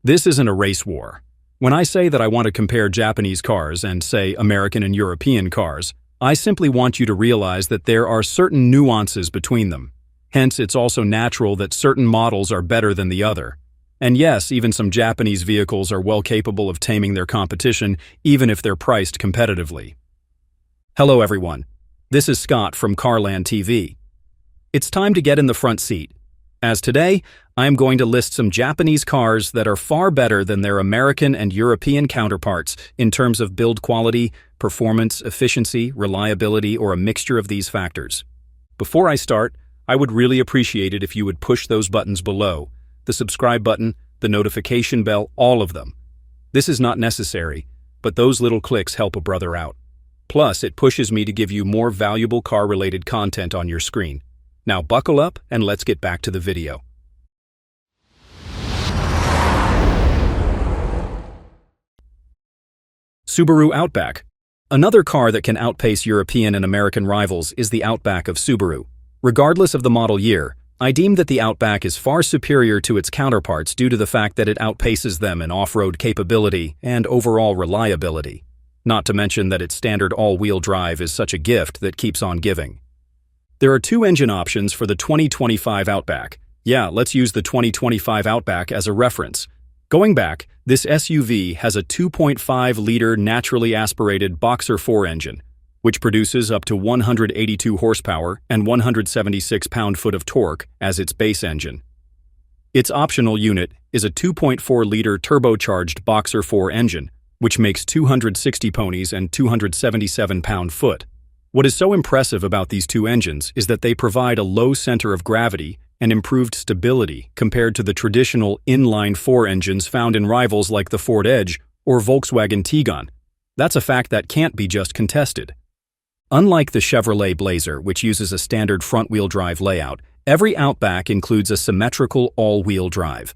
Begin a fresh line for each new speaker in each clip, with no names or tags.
This isn't a race war. When I say that I want to compare Japanese cars and, say, American and European cars, I simply want you to realize that there are certain nuances between them. Hence, it's also natural that certain models are better than the other. And yes, even some Japanese vehicles are well capable of taming their competition, even if they're priced competitively. Hello everyone, this is Scott from CarlandTV. It's time to get in the front seat, as today I am going to list some Japanese cars that are far better than their American and European counterparts in terms of build quality, performance, efficiency, reliability, or a mixture of these factors. Before I start, I would really appreciate it if you would push those buttons below, the subscribe button, the notification bell, all of them. This is not necessary, but those little clicks help a brother out. Plus, it pushes me to give you more valuable car-related content on your screen. Now buckle up and let's get back to the video. Subaru Outback. Another car that can outpace European and American rivals is the Outback of Subaru. Regardless of the model year, I deem that the Outback is far superior to its counterparts due to the fact that it outpaces them in off-road capability and overall reliability. Not to mention that its standard all-wheel drive is such a gift that keeps on giving. There are two engine options for the 2025 Outback. Yeah, let's use the 2025 Outback as a reference. Going back, this SUV has a 2.5-liter naturally aspirated Boxer 4 engine, which produces up to 182 horsepower and 176 pound-foot of torque as its base engine. Its optional unit is a 2.4-liter turbocharged Boxer 4 engine, which makes 260 ponies and 277 pound-foot. What is so impressive about these two engines is that they provide a low center of gravity and improved stability compared to the traditional inline-4 engines found in rivals like the Ford Edge or Volkswagen Tiguan. That's a fact that can't be just contested. Unlike the Chevrolet Blazer, which uses a standard front-wheel drive layout, every Outback includes a symmetrical all-wheel drive.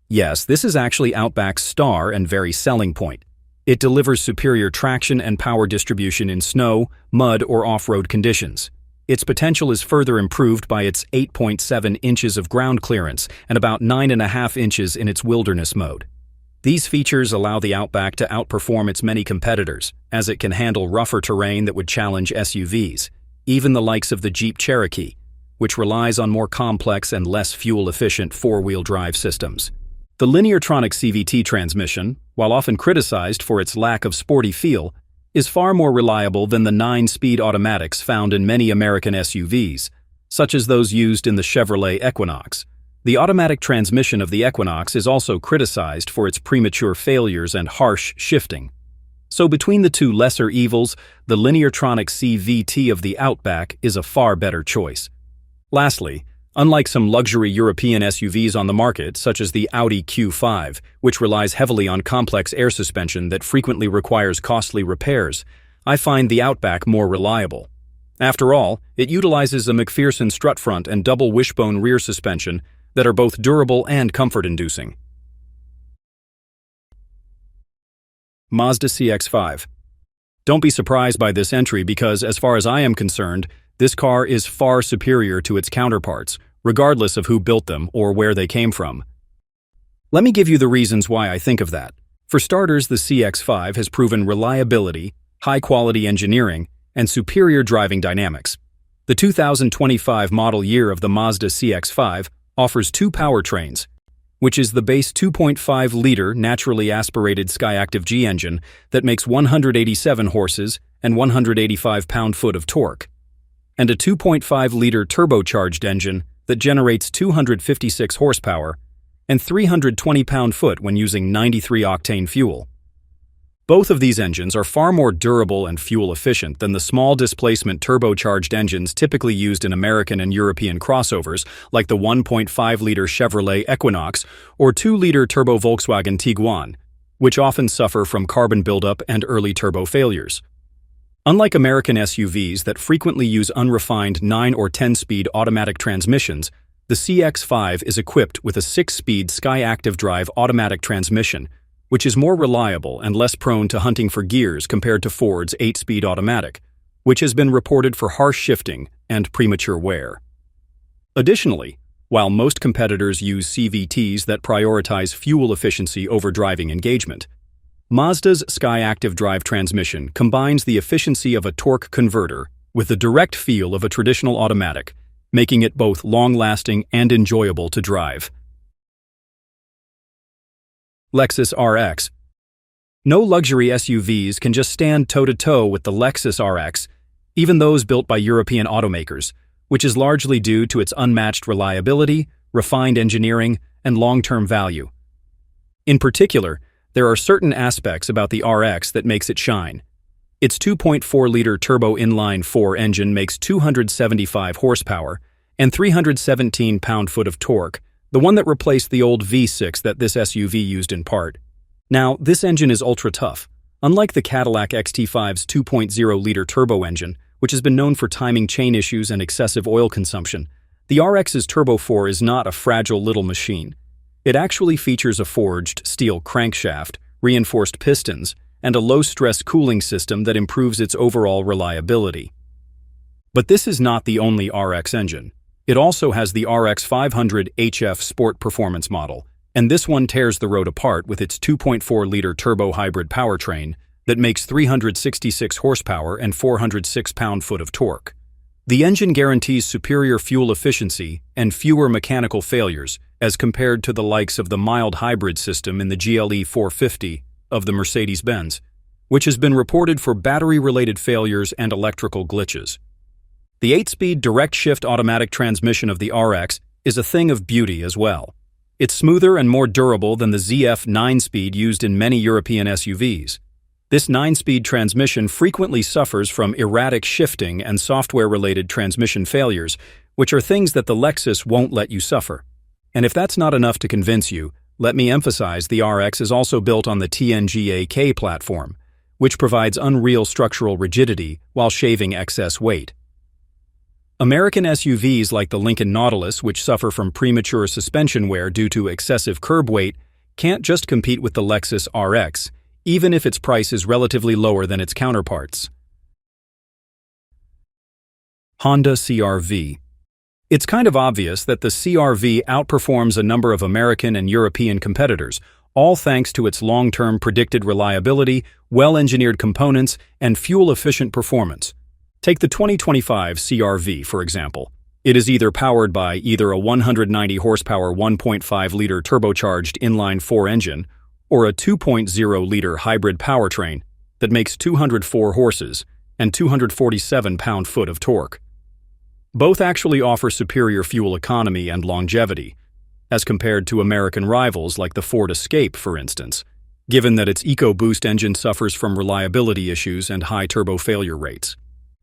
Yes, this is actually Outback's star and very selling point. It delivers superior traction and power distribution in snow, mud, or off-road conditions. Its potential is further improved by its 8.7 inches of ground clearance and about 9.5 inches in its wilderness mode. These features allow the Outback to outperform its many competitors, as it can handle rougher terrain that would challenge SUVs, even the likes of the Jeep Cherokee, which relies on more complex and less fuel-efficient four-wheel drive systems. The Lineartronic CVT transmission, while often criticized for its lack of sporty feel, is far more reliable than the 9-speed automatics found in many American SUVs, such as those used in the Chevrolet Equinox. The automatic transmission of the Equinox is also criticized for its premature failures and harsh shifting. So between the two lesser evils, the Lineartronic CVT of the Outback is a far better choice. Lastly, unlike some luxury European SUVs on the market, such as the Audi Q5, which relies heavily on complex air suspension that frequently requires costly repairs, I find the Outback more reliable. After all, it utilizes a McPherson strut front and double wishbone rear suspension that are both durable and comfort-inducing. Mazda CX-5. Don't be surprised by this entry because, as far as I am concerned, this car is far superior to its counterparts, regardless of who built them or where they came from. Let me give you the reasons why I think of that. For starters, the CX-5 has proven reliability, high-quality engineering, and superior driving dynamics. The 2025 model year of the Mazda CX-5 offers two powertrains, which is the base 2.5-liter naturally aspirated Skyactiv G engine that makes 187 horses and 185 pound-foot of torque, and a 2.5-liter turbocharged engine that generates 256 horsepower and 320 pound-foot when using 93-octane fuel. Both of these engines are far more durable and fuel-efficient than the small-displacement turbocharged engines typically used in American and European crossovers like the 1.5-liter Chevrolet Equinox or 2-liter turbo Volkswagen Tiguan, which often suffer from carbon buildup and early turbo failures. Unlike American SUVs that frequently use unrefined 9 or 10-speed automatic transmissions, the CX-5 is equipped with a 6-speed Skyactiv Drive automatic transmission, which is more reliable and less prone to hunting for gears compared to Ford's 8-speed automatic, which has been reported for harsh shifting and premature wear. Additionally, while most competitors use CVTs that prioritize fuel efficiency over driving engagement. Mazda's Skyactiv drive transmission combines the efficiency of a torque converter with the direct feel of a traditional automatic, making it both long-lasting and enjoyable to drive. Lexus RX. No luxury SUVs can just stand toe-to-toe with the Lexus RX, even those built by European automakers, which is largely due to its unmatched reliability, refined engineering, and long-term value. In particular, there are certain aspects about the RX that makes it shine. Its 2.4-liter turbo inline-4 engine makes 275 horsepower and 317 pound-foot of torque, the one that replaced the old V6 that this SUV used in part. Now, this engine is ultra-tough. Unlike the Cadillac XT5's 2.0-liter turbo engine, which has been known for timing chain issues and excessive oil consumption, the RX's Turbo 4 is not a fragile little machine. It actually features a forged steel crankshaft, reinforced pistons, and a low-stress cooling system that improves its overall reliability. But this is not the only RX engine. It also has the RX 500 HF Sport Performance model, and this one tears the road apart with its 2.4-liter turbo hybrid powertrain that makes 366 horsepower and 406 pound-foot of torque. The engine guarantees superior fuel efficiency and fewer mechanical failures as compared to the likes of the mild hybrid system in the GLE 450 of the Mercedes-Benz, which has been reported for battery-related failures and electrical glitches. The 8-speed direct-shift automatic transmission of the RX is a thing of beauty as well. It's smoother and more durable than the ZF 9-speed used in many European SUVs. This 9-speed transmission frequently suffers from erratic shifting and software-related transmission failures, which are things that the Lexus won't let you suffer. And if that's not enough to convince you, let me emphasize the RX is also built on the TNGA-K platform, which provides unreal structural rigidity while shaving excess weight. American SUVs like the Lincoln Nautilus, which suffer from premature suspension wear due to excessive curb weight, can't just compete with the Lexus RX, even if its price is relatively lower than its counterparts. Honda CR-V. It's kind of obvious that the CR-V outperforms a number of American and European competitors, all thanks to its long-term predicted reliability, well-engineered components, and fuel-efficient performance. Take the 2025 CR-V, for example. It is either powered by either a 190 horsepower 1.5-liter turbocharged inline-4 engine or a 2.0-liter hybrid powertrain that makes 204 horses and 247 pound-foot of torque. Both actually offer superior fuel economy and longevity, as compared to American rivals like the Ford Escape, for instance, given that its EcoBoost engine suffers from reliability issues and high turbo failure rates.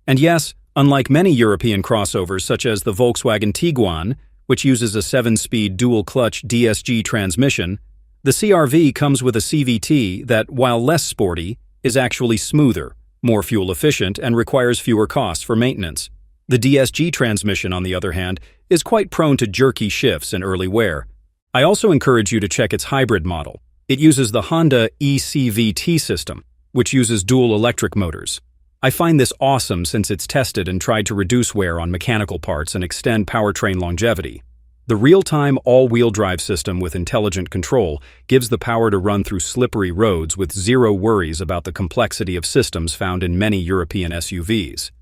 And yes, unlike many European crossovers such as the Volkswagen Tiguan, which uses a 7-speed dual-clutch DSG transmission, the CR-V comes with a CVT that, while less sporty, is actually smoother, more fuel-efficient, and requires fewer costs for maintenance. The DSG transmission, on the other hand, is quite prone to jerky shifts and early wear. I also encourage you to check its hybrid model. It uses the Honda eCVT system, which uses dual electric motors. I find this awesome since it's tested and tried to reduce wear on mechanical parts and extend powertrain longevity. The real-time all-wheel drive system with intelligent control gives the power to run through slippery roads with zero worries about the complexity of systems found in many European SUVs.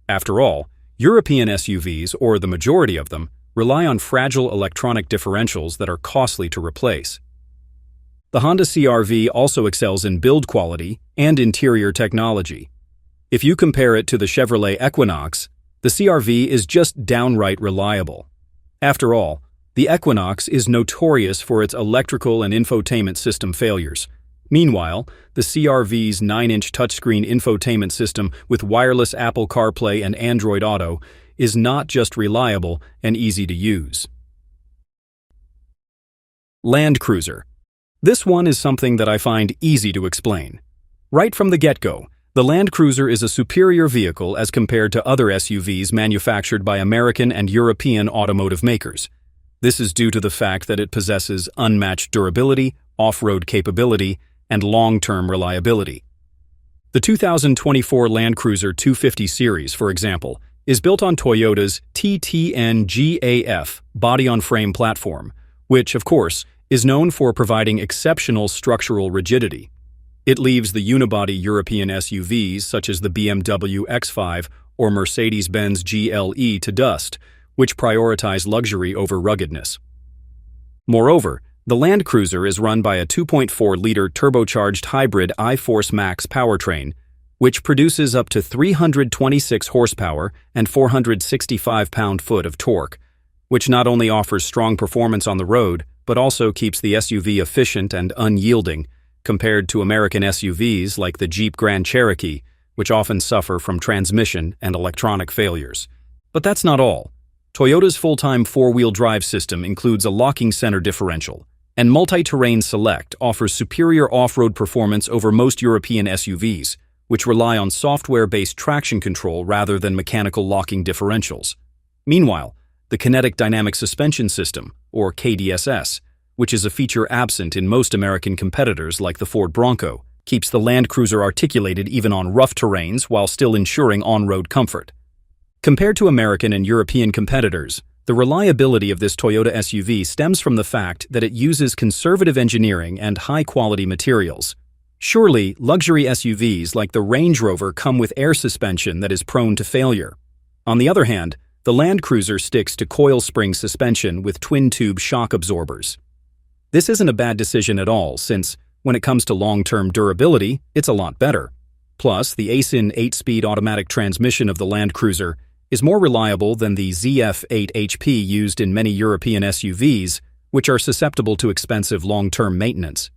After all, European SUVs, or the majority of them, rely on fragile electronic differentials that are costly to replace. The Honda CR-V also excels in build quality and interior technology. If you compare it to the Chevrolet Equinox, the CR-V is just downright reliable. After all, the Equinox is notorious for its electrical and infotainment system failures. Meanwhile, the CR-V's 9-inch touchscreen infotainment system with wireless Apple CarPlay and Android Auto is not just reliable and easy to use. Land Cruiser. This one is something that I find easy to explain. Right from the get-go, the Land Cruiser is a superior vehicle as compared to other SUVs manufactured by American and European automotive makers. This is due to the fact that it possesses unmatched durability, off-road capability, and long-term reliability. The 2024 Land Cruiser 250 series, for example, is built on Toyota's TTN-GAF body-on-frame platform, which, of course, is known for providing exceptional structural rigidity. It leaves the unibody European SUVs such as the BMW X5 or Mercedes-Benz GLE to dust, which prioritize luxury over ruggedness. Moreover, the Land Cruiser is run by a 2.4-liter turbocharged hybrid iForce Max powertrain, which produces up to 326 horsepower and 465 pound-foot of torque, which not only offers strong performance on the road, but also keeps the SUV efficient and unyielding, compared to American SUVs like the Jeep Grand Cherokee, which often suffer from transmission and electronic failures. But that's not all. Toyota's full-time four-wheel drive system includes a locking center differential, and Multi-Terrain Select offers superior off-road performance over most European SUVs, which rely on software-based traction control rather than mechanical locking differentials. Meanwhile, the Kinetic Dynamic Suspension System, or KDSS, which is a feature absent in most American competitors like the Ford Bronco, keeps the Land Cruiser articulated even on rough terrains while still ensuring on-road comfort. Compared to American and European competitors, the reliability of this Toyota SUV stems from the fact that it uses conservative engineering and high-quality materials. Surely, luxury SUVs like the Range Rover come with air suspension that is prone to failure. On the other hand, the Land Cruiser sticks to coil spring suspension with twin-tube shock absorbers. This isn't a bad decision at all, since, when it comes to long-term durability, it's a lot better. Plus, the ASIN 8-speed automatic transmission of the Land Cruiser is more reliable than the ZF8 HP used in many European SUVs, which are susceptible to expensive long-term maintenance.